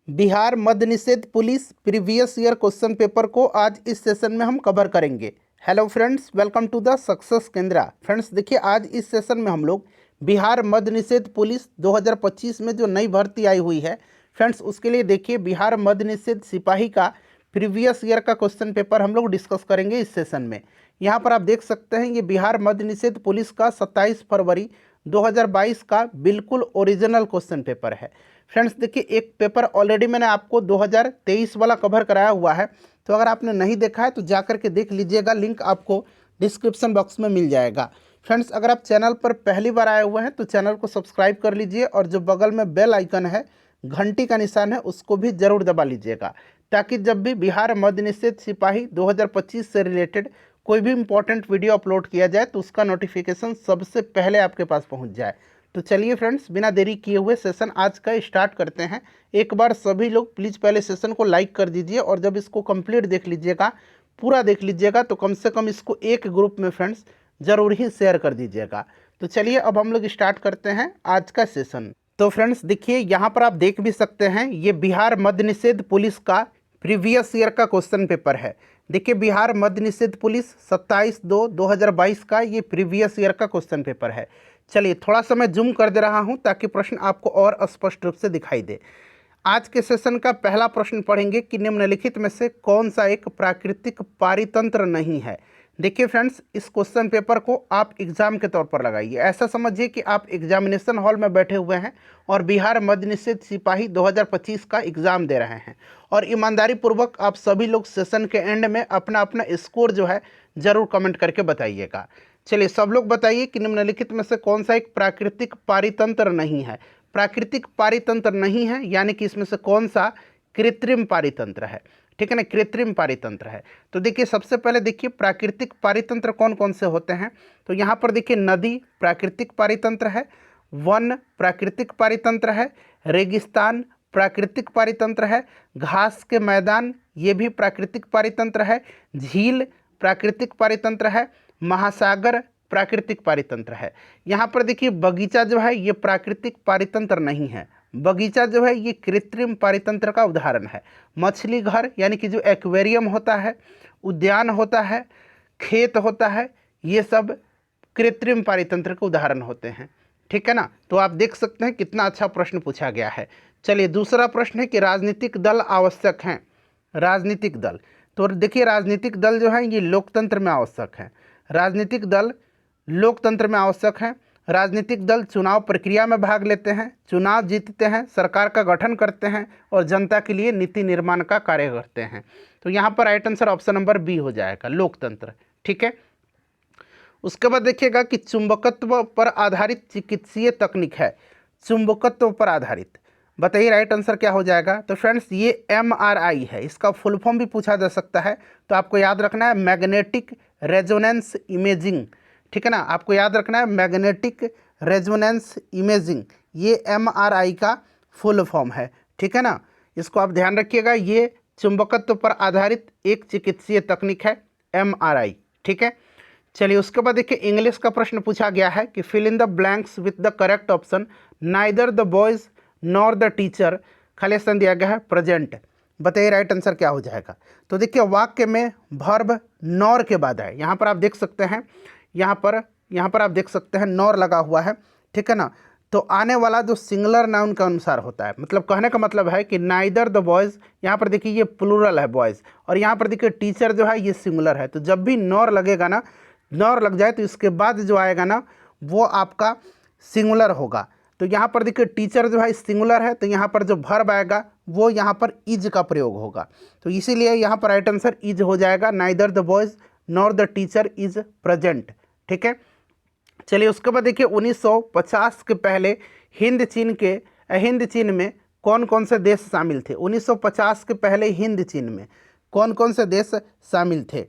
बिहार मद्य निषेध police previous year question paper को आज इस सेशन में हम कवर करेंगे। Hello friends, welcome to the Success Kendra. Friends देखिए, आज इस सेशन में हम लोग बिहार मद्य निषेध पुलिस 2025 में जो नई भर्ती आई हुई है फ्रेंड्स, उसके लिए देखिए बिहार मद्य निषेध सिपाही का प्रीवियस ईयर का क्वेश्चन पेपर हम लोग डिस्कस करेंगे इस सेशन में। यहाँ पर आप देख सकते हैं ये बिहार मद्य निषेध पुलिस का 27 फरवरी 2022 का बिल्कुल ओरिजिनल क्वेश्चन पेपर है। फ्रेंड्स देखिए, एक पेपर ऑलरेडी मैंने आपको 2023 वाला कवर कराया हुआ है, तो अगर आपने नहीं देखा है तो जाकर के देख लीजिएगा, लिंक आपको डिस्क्रिप्शन बॉक्स में मिल जाएगा। फ्रेंड्स अगर आप चैनल पर पहली बार आए हुए हैं तो चैनल को सब्सक्राइब कर लीजिए और जो बगल में बेल आइकन है, घंटी का निशान है, उसको भी ज़रूर दबा लीजिएगा, ताकि जब भी बिहार मद्य निषेध सिपाही 2025 से रिलेटेड कोई भी इंपॉर्टेंट वीडियो अपलोड किया जाए तो उसका नोटिफिकेशन सबसे पहले आपके पास पहुंच जाए। तो चलिए फ्रेंड्स, बिना देरी किए हुए सेशन आज का स्टार्ट करते हैं। एक बार सभी लोग प्लीज़ पहले सेशन को लाइक कर दीजिए और जब इसको कंप्लीट देख लीजिएगा, पूरा देख लीजिएगा, तो कम से कम इसको एक ग्रुप में फ्रेंड्स ज़रूर ही शेयर कर दीजिएगा। तो चलिए अब हम लोग स्टार्ट करते हैं आज का सेशन। तो फ्रेंड्स देखिए, यहाँ पर आप देख भी सकते हैं ये बिहार मद्य निषेध पुलिस का प्रीवियस ईयर का क्वेश्चन पेपर है। देखिए, बिहार मद्य निषेध पुलिस 27/2/2022 का ये प्रीवियस ईयर का क्वेश्चन पेपर है। चलिए थोड़ा सा मैं जूम कर दे रहा हूं ताकि प्रश्न आपको और स्पष्ट रूप से दिखाई दे। आज के सेशन का पहला प्रश्न पढ़ेंगे कि निम्नलिखित में से कौन सा एक प्राकृतिक पारितंत्र नहीं है। देखिए फ्रेंड्स, इस क्वेश्चन पेपर को आप एग्जाम के तौर पर लगाइए। ऐसा समझिए कि आप एग्जामिनेशन हॉल में बैठे हुए हैं और बिहार मद्य निषेध सिपाही 2025 का एग्ज़ाम दे रहे हैं, और ईमानदारी पूर्वक आप सभी लोग सेशन के एंड में अपना अपना स्कोर जो है ज़रूर कमेंट करके बताइएगा। चलिए सब लोग बताइए कि निम्नलिखित में से कौन सा एक प्राकृतिक पारितंत्र नहीं है। प्राकृतिक पारितंत्र नहीं है यानी कि इसमें से कौन सा कृत्रिम पारितंत्र है। ठीक है ना, कृत्रिम पारितंत्र है। तो देखिए सबसे पहले देखिए प्राकृतिक पारितंत्र कौन कौन से होते हैं। तो यहाँ पर देखिए नदी प्राकृतिक पारितंत्र है, वन प्राकृतिक पारितंत्र है, रेगिस्तान प्राकृतिक पारितंत्र है, घास के मैदान ये भी प्राकृतिक पारितंत्र है, झील प्राकृतिक पारितंत्र है, महासागर प्राकृतिक पारितंत्र है। यहाँ पर देखिए बगीचा जो है ये प्राकृतिक पारितंत्र नहीं है, बगीचा जो है ये कृत्रिम पारितंत्र का उदाहरण है। मछली घर यानी कि जो एक्वेरियम होता है, उद्यान होता है, खेत होता है, ये सब कृत्रिम पारितंत्र के उदाहरण होते हैं। ठीक है ना, तो आप देख सकते हैं कितना अच्छा प्रश्न पूछा गया है। चलिए दूसरा प्रश्न है कि राजनीतिक दल आवश्यक हैं। राजनीतिक दल, तो देखिए राजनीतिक दल जो है ये लोकतंत्र में आवश्यक है। राजनीतिक दल लोकतंत्र में आवश्यक है। राजनीतिक दल चुनाव प्रक्रिया में भाग लेते हैं, चुनाव जीतते हैं, सरकार का गठन करते हैं और जनता के लिए नीति निर्माण का कार्य करते हैं। तो यहाँ पर right answer option number B हो जाएगा, लोकतंत्र। ठीक है, उसके बाद देखिएगा कि चुंबकत्व पर आधारित चिकित्सीय तकनीक है। चुंबकत्व पर आधारित, बताइए राइट आंसर क्या हो जाएगा। तो फ्रेंड्स ये MRI है, इसका फुल फॉर्म भी पूछा जा सकता है, तो आपको याद रखना है मैग्नेटिक रेजोनेंस इमेजिंग। ठीक है ना, आपको याद रखना है मैग्नेटिक रेजोनेंस इमेजिंग, ये MRI का फुल फॉर्म है। ठीक है ना, इसको आप ध्यान रखिएगा, ये चुंबकत्व पर आधारित एक चिकित्सीय तकनीक है MRI। ठीक है, चलिए उसके बाद देखिए इंग्लिश का प्रश्न पूछा गया है कि fill in the blanks with the correct option, neither the boys nor the teacher. खाली स्थान दिया गया है प्रेजेंट, बताइए राइट आंसर क्या हो जाएगा। तो देखिए वाक्य में वर्ब नॉर के बाद है, यहाँ पर आप देख सकते हैं, यहाँ पर आप देख सकते हैं नॉर लगा हुआ है। ठीक है ना, तो आने वाला जो सिंगुलर नाउन के अनुसार होता है, मतलब कहने का मतलब है कि नाइदर द बॉयज़, यहाँ पर देखिए ये प्लूरल है बॉयज़, और यहाँ पर देखिए टीचर जो है ये सिंगुलर है। तो जब भी नॉर लगेगा ना, नॉर लग जाए तो इसके बाद जो आएगा ना वो आपका सिंगुलर होगा। तो यहाँ पर देखिए टीचर जो है सिंगुलर है, तो यहाँ पर जो वर्ब आएगा वो यहाँ पर इज का प्रयोग होगा। तो इसीलिए यहाँ पर राइट आंसर इज हो जाएगा, neither the boys nor the teacher is present. ठीक है, चलिए उसके बाद देखिए 1950 के पहले हिंद चीन में कौन कौन से देश शामिल थे। 1950 के पहले हिंद चीन में कौन कौन से देश शामिल थे,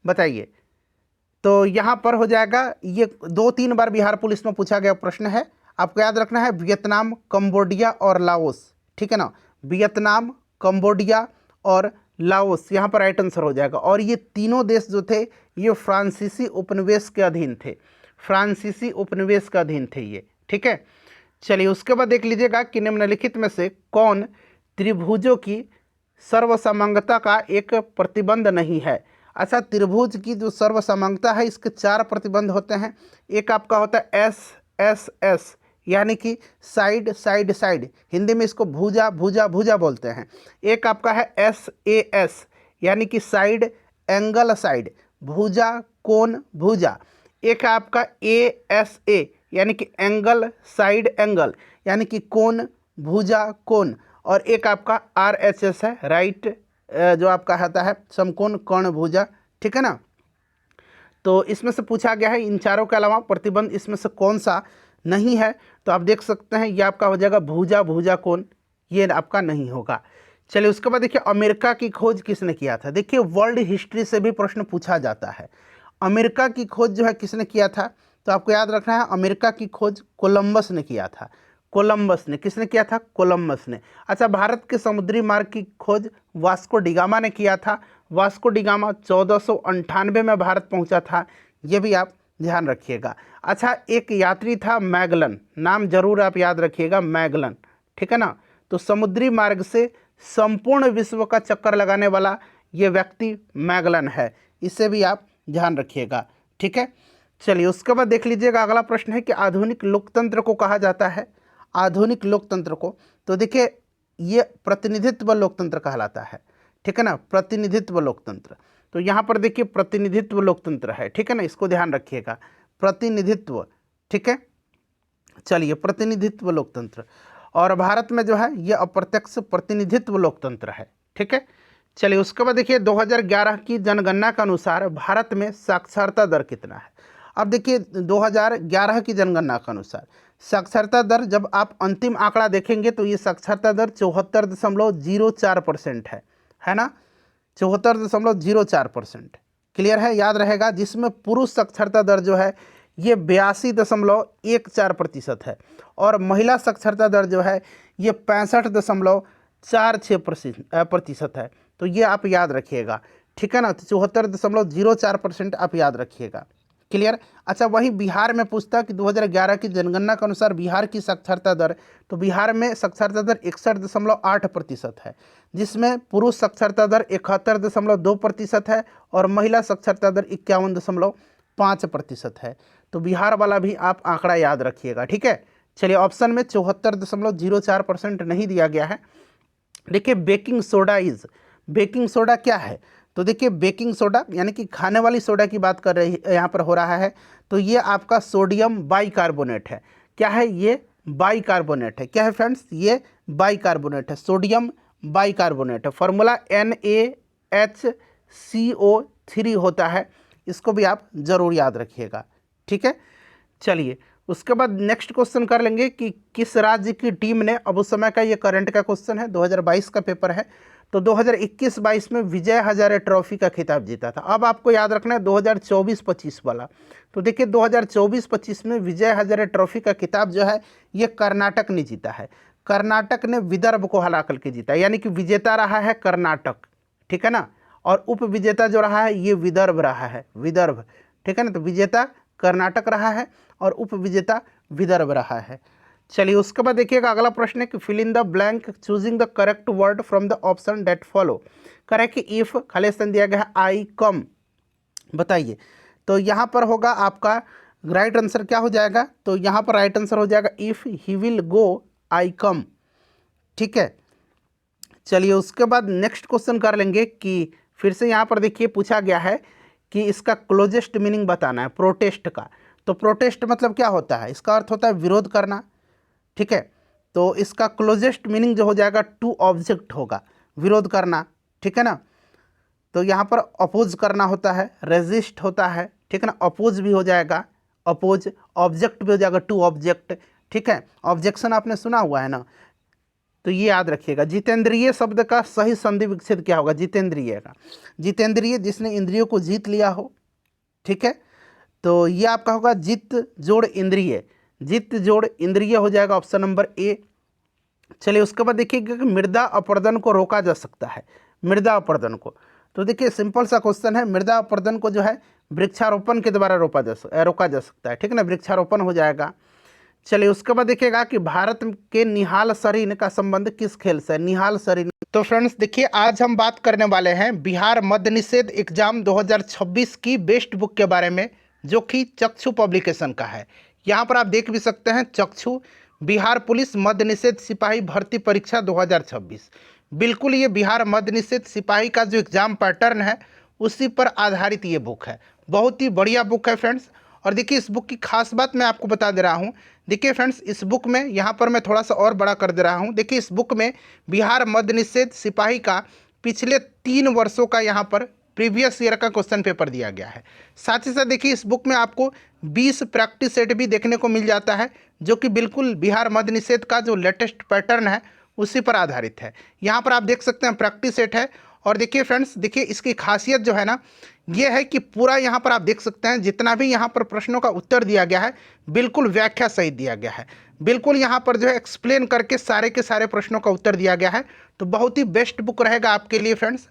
बताइए। तो यहाँ पर हो जाएगा, ये 2-3 बार बिहार पुलिस में पूछा गया प्रश्न है, आपको याद रखना है वियतनाम, कंबोडिया और लाओस। ठीक है ना, वियतनाम, कंबोडिया और लाओस यहाँ पर राइट आंसर हो जाएगा। और ये तीनों देश जो थे ये फ्रांसीसी उपनिवेश के अधीन थे, फ्रांसीसी उपनिवेश के अधीन थे ये। ठीक है, चलिए उसके बाद देख लीजिएगा कि निम्नलिखित में से कौन त्रिभुजों की सर्वसमांगता का एक प्रतिबंध नहीं है। अच्छा, त्रिभुज की जो सर्वसमांगता है इसके 4 प्रतिबंध होते हैं। एक आपका होता है एस एस एस, यानी कि साइड साइड साइड, हिंदी में इसको भुजा भुजा भुजा बोलते हैं। एक आपका है एस ए एस, यानी कि साइड एंगल साइड, भुजा कोण भुजा। एक है आपका ए एस ए, यानी कि एंगल साइड एंगल, यानी कि कोण भुजा कोण। और एक आपका आर एच एस है, राइट जो आपका आता है समकोण कर्ण भुजा, ठीक है ना। तो इसमें से पूछा गया है इन चारों के अलावा प्रतिबंध इसमें से कौन सा नहीं है। तो आप देख सकते हैं ये आपका हो जाएगा भुजा भुजा कोण, ये आपका नहीं होगा। चलिए उसके बाद देखिए अमेरिका की खोज किसने किया था। देखिए वर्ल्ड हिस्ट्री से भी प्रश्न पूछा जाता है। अमेरिका की खोज जो है किसने किया था, तो आपको याद रखना है अमेरिका की खोज कोलंबस ने किया था। कोलंबस ने, किसने किया था, कोलंबस ने। अच्छा, भारत के समुद्री मार्ग की खोज वास्को डिगामा ने किया था। वास्को डिगामा 1498 में भारत पहुंचा था, ये भी आप ध्यान रखिएगा। अच्छा, एक यात्री था मैगलन, नाम जरूर आप याद रखिएगा, मैगलन, ठीक है ना। तो समुद्री मार्ग से संपूर्ण विश्व का चक्कर लगाने वाला ये व्यक्ति मैगलन है, इसे भी आप ध्यान रखिएगा, ठीक है। चलिए उसके बाद देख लीजिएगा अगला प्रश्न है कि आधुनिक लोकतंत्र को कहा जाता है। आधुनिक लोकतंत्र को, तो देखिए ये प्रतिनिधित्व लोकतंत्र कहलाता है, ठीक है ना, प्रतिनिधित्व लोकतंत्र। तो यहाँ पर देखिए प्रतिनिधित्व लोकतंत्र है, ठीक है ना, इसको ध्यान रखिएगा, प्रतिनिधित्व, ठीक है। चलिए प्रतिनिधित्व लोकतंत्र, और भारत में जो है ये अप्रत्यक्ष प्रतिनिधित्व लोकतंत्र है, ठीक है। चलिए उसके बाद देखिए 2011 की जनगणना के अनुसार भारत में साक्षरता दर कितना है। अब देखिए 2011 की जनगणना के अनुसार साक्षरता दर, जब आप अंतिम आंकड़ा देखेंगे तो ये साक्षरता दर 74.04% है ना, 74.04%, क्लियर है, याद रहेगा। जिसमें पुरुष साक्षरता दर जो है ये 82.14% है, और महिला साक्षरता दर जो है ये 65.46% है। तो ये आप याद रखिएगा, ठीक है ना, तो 74.04% आप याद रखिएगा, क्लियर। अच्छा, वहीं बिहार में पूछता कि 2011 की जनगणना के अनुसार बिहार की साक्षरता दर, तो बिहार में साक्षरता दर 61.8% है, जिसमें पुरुष साक्षरता दर 71.2% है और महिला साक्षरता दर 51.5% है। तो बिहार वाला भी आप आंकड़ा याद रखिएगा, ठीक है। चलिए ऑप्शन में 74.04% नहीं दिया गया है। देखिए baking soda is, baking soda क्या है, तो देखिए बेकिंग सोडा यानी कि खाने वाली सोडा की बात कर रही यहाँ पर हो रहा है। तो ये आपका सोडियम बाइकार्बोनेट है। क्या है ये, बाइकार्बोनेट है। क्या है फ्रेंड्स, ये बाइकार्बोनेट है, सोडियम बाइकार्बोनेट है। फॉर्मूला NaHCO3 होता है, इसको भी आप जरूर याद रखिएगा, ठीक है। चलिए उसके बाद नेक्स्ट क्वेश्चन कर लेंगे कि किस राज्य की टीम ने, अब उस समय का ये करंट का क्वेश्चन है, 2022 का पेपर है, तो 2021-22 में विजय हजारे ट्रॉफी का खिताब जीता था। अब आपको याद रखना है 2024-25 वाला। तो देखिए 2024-25 में विजय हजारे ट्रॉफी का खिताब जो है ये कर्नाटक ने जीता है। कर्नाटक ने विदर्भ को हरा करके जीता, यानी कि विजेता रहा है कर्नाटक, ठीक है ना, और उप विजेता जो रहा है ये विदर्भ रहा है, विदर्भ, ठीक है ना। तो विजेता कर्नाटक रहा है और उप विजेता विदर्भ रहा है। चलिए उसके बाद देखिएगा अगला प्रश्न है कि fill in the blank choosing the correct word from the option that follow. Correct कि इफ, खाली स्थान दिया गया है आई कम, बताइए। तो यहाँ पर होगा आपका राइट आंसर क्या हो जाएगा, तो यहाँ पर राइट आंसर हो जाएगा इफ ही विल गो आई कम, ठीक है। चलिए उसके बाद नेक्स्ट क्वेश्चन कर लेंगे कि फिर से यहाँ पर देखिए पूछा गया है कि इसका क्लोजेस्ट मीनिंग बताना है प्रोटेस्ट का। तो प्रोटेस्ट मतलब क्या होता है, इसका अर्थ होता है विरोध करना, ठीक है। तो इसका क्लोजेस्ट मीनिंग जो हो जाएगा टू ऑब्जेक्ट होगा, विरोध करना, ठीक है ना। तो यहाँ पर अपोज करना होता है, रेजिस्ट होता है, ठीक है ना, अपोज भी हो जाएगा, अपोज, ऑब्जेक्ट भी हो जाएगा टू ऑब्जेक्ट, ठीक है। ऑब्जेक्शन आपने सुना हुआ है ना, तो ये याद रखिएगा। जितेंद्रिय शब्द का सही संधि विच्छेद क्या होगा, जितेंद्रिय का, जितेंद्रिय जिसने इंद्रियों को जीत लिया हो, ठीक है। तो ये आपका होगा जित जोड़ इंद्रिय, जित जोड़ इंद्रिय हो जाएगा ऑप्शन नंबर ए। चलिए उसके बाद देखिएगा कि मृदा अपरदन को रोका जा सकता है, मृदा अपरदन को, तो देखिए सिंपल सा क्वेश्चन है, मृदा अपरदन को जो है वृक्षारोपण के द्वारा रोका जा सकता है, ठीक है ना, वृक्षारोपण हो जाएगा। चलिए उसके बाद देखिएगा कि भारत के निहाल सरीन का संबंध किस खेल से है। निहाल सरीन, तो फ्रेंड्स देखिए आज हम बात करने वाले हैं बिहार मद्य निषेध एग्जाम 2026 की बेस्ट बुक के बारे में, जो कि चक्षु पब्लिकेशन का है। यहाँ पर आप देख भी सकते हैं चक्षु बिहार पुलिस मद्य निषेध सिपाही भर्ती परीक्षा 2026। बिल्कुल ये बिहार मद्य निषेध सिपाही का जो एग्जाम पैटर्न है उसी पर आधारित ये बुक है। बहुत ही बढ़िया बुक है फ्रेंड्स। और देखिए इस बुक की खास बात मैं आपको बता दे रहा हूँ। देखिए फ्रेंड्स इस बुक में यहाँ पर मैं थोड़ा सा और बड़ा कर दे रहा हूँ। देखिए इस बुक में बिहार मद्य निषेध सिपाही का पिछले 3 वर्षों का यहाँ पर प्रीवियस ईयर का क्वेश्चन पेपर दिया गया है। साथ ही साथ देखिए इस बुक में आपको 20 प्रैक्टिस सेट भी देखने को मिल जाता है, जो कि बिल्कुल बिहार मद्य निषेध का जो लेटेस्ट पैटर्न है उसी पर आधारित है। यहाँ पर आप देख सकते हैं प्रैक्टिस सेट है। और देखिए फ्रेंड्स देखिए इसकी खासियत जो है ना ये है कि पूरा यहाँ पर आप देख सकते हैं जितना भी यहाँ पर प्रश्नों का उत्तर दिया गया है बिल्कुल व्याख्या सहित दिया गया है। बिल्कुल यहाँ पर जो है एक्सप्लेन करके सारे के सारे प्रश्नों का उत्तर दिया गया है। तो बहुत ही बेस्ट बुक रहेगा आपके लिए फ्रेंड्स।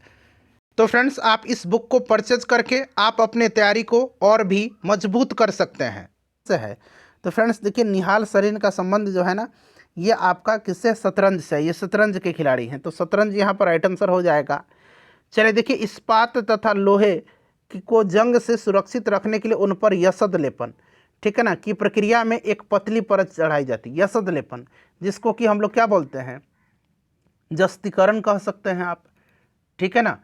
तो फ्रेंड्स आप इस बुक को परचेज करके आप अपने तैयारी को और भी मजबूत कर सकते हैं से है। तो फ्रेंड्स देखिए निहाल सरीन का संबंध जो है ना ये आपका किससे, शतरंज से। ये शतरंज के खिलाड़ी हैं, तो शतरंज यहाँ पर राइट आंसर हो जाएगा। चलिए देखिए इस्पात तथा लोहे को जंग से सुरक्षित रखने के लिए उन पर यसद लेपन, ठीक है ना, की प्रक्रिया में एक पतली परत चढ़ाई जाती है। यसद लेपन जिसको कि हम लोग क्या बोलते हैं, जस्तीकरण कह सकते हैं आप, ठीक है ना।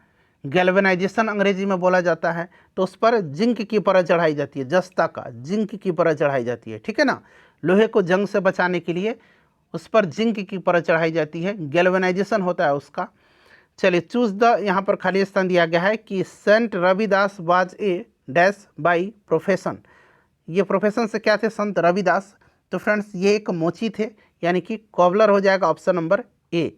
गैल्वेनाइजेशन अंग्रेजी में बोला जाता है। तो उस पर जिंक की परत चढ़ाई जाती है, जस्ता का जिंक की परत चढ़ाई जाती है, ठीक है ना। लोहे को जंग से बचाने के लिए उस पर जिंक की परत चढ़ाई जाती है, गैल्वेनाइजेशन होता है उसका। चलिए चूज द, यहाँ पर खाली स्थान दिया गया है कि saint Ravidas was a dash by profession. ये प्रोफेशन से क्या थे, संत रविदास। तो फ्रेंड्स ये एक मोची थे, यानी कि कॉबलर हो जाएगा option number A.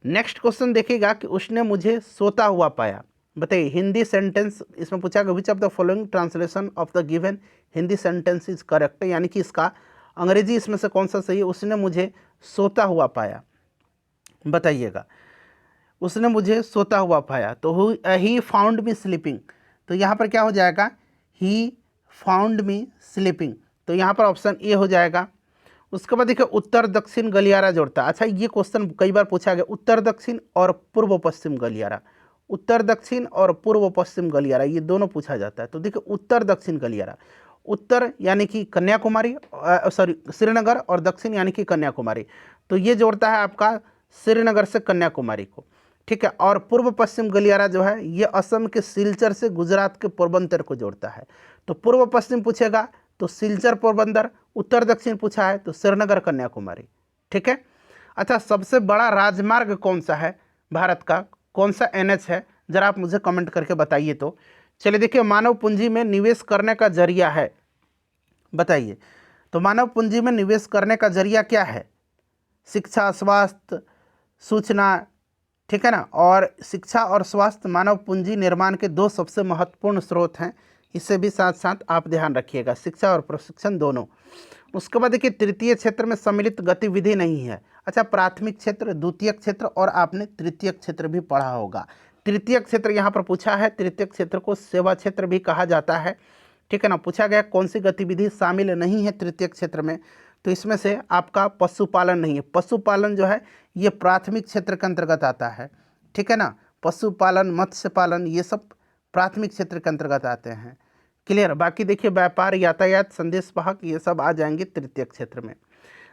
Next question देखिएगा कि उसने मुझे सोता हुआ पाया। बताइए हिंदी सेंटेंस इसमें पूछा गया which of the following translation of the given Hindi sentence is correct, यानी कि इसका अंग्रेजी इसमें से कौन सा सही है। उसने मुझे सोता हुआ पाया, बताइएगा। उसने मुझे सोता हुआ पाया, तो ही फाउंड मी स्लीपिंग। तो यहाँ पर क्या हो जाएगा, ही फाउंड मी स्लीपिंग। तो यहाँ पर ऑप्शन ए हो जाएगा। उसके बाद देखिए उत्तर दक्षिण गलियारा जोड़ता है। अच्छा ये क्वेश्चन कई बार पूछा गया, उत्तर दक्षिण और पूर्व पश्चिम गलियारा। उत्तर दक्षिण और पूर्व पश्चिम गलियारा ये दोनों पूछा जाता है। तो देखिए उत्तर दक्षिण गलियारा, उत्तर यानी कि कन्याकुमारी, सॉरी श्रीनगर, और दक्षिण यानी कि कन्याकुमारी। तो ये जोड़ता है आपका श्रीनगर से कन्याकुमारी को, ठीक है। और पूर्व पश्चिम गलियारा जो है ये असम के सिलचर से गुजरात के पोरबंदर को जोड़ता है। तो पूर्व पश्चिम पूछेगा तो सिलचर पोरबंदर, उत्तर दक्षिण पूछा है तो श्रीनगर कन्याकुमारी, ठीक है। अच्छा सबसे बड़ा राजमार्ग कौन सा है भारत का, कौन सा NH है, जरा आप मुझे कमेंट करके बताइए। तो चलिए देखिए मानव पूंजी में निवेश करने का जरिया है, बताइए। तो मानव पूंजी में निवेश करने का जरिया क्या है, शिक्षा, स्वास्थ्य, सूचना, ठीक है ना। और शिक्षा और स्वास्थ्य मानव पूंजी निर्माण के 2 सबसे महत्वपूर्ण स्रोत हैं। इससे भी साथ साथ आप ध्यान रखिएगा, शिक्षा और प्रशिक्षण दोनों। उसके बाद देखिए तृतीय क्षेत्र में सम्मिलित गतिविधि नहीं है। अच्छा प्राथमिक क्षेत्र, द्वितीयक क्षेत्र और आपने तृतीयक क्षेत्र भी पढ़ा होगा। तृतीयक क्षेत्र यहाँ पर पूछा है, तृतीयक क्षेत्र को सेवा क्षेत्र भी कहा जाता है, ठीक है ना। पूछा गया कौन सी गतिविधि शामिल नहीं है तृतीयक क्षेत्र में, तो इसमें से आपका पशुपालन नहीं है। पशुपालन जो है ये प्राथमिक क्षेत्र के अंतर्गत आता है, ठीक है ना। पशुपालन, मत्स्य पालन ये सब प्राथमिक क्षेत्र के अंतर्गत आते हैं, क्लियर। बाकी देखिए व्यापार, यातायात, संदेश वाहक ये सब आ जाएंगे तृतीयक क्षेत्र में।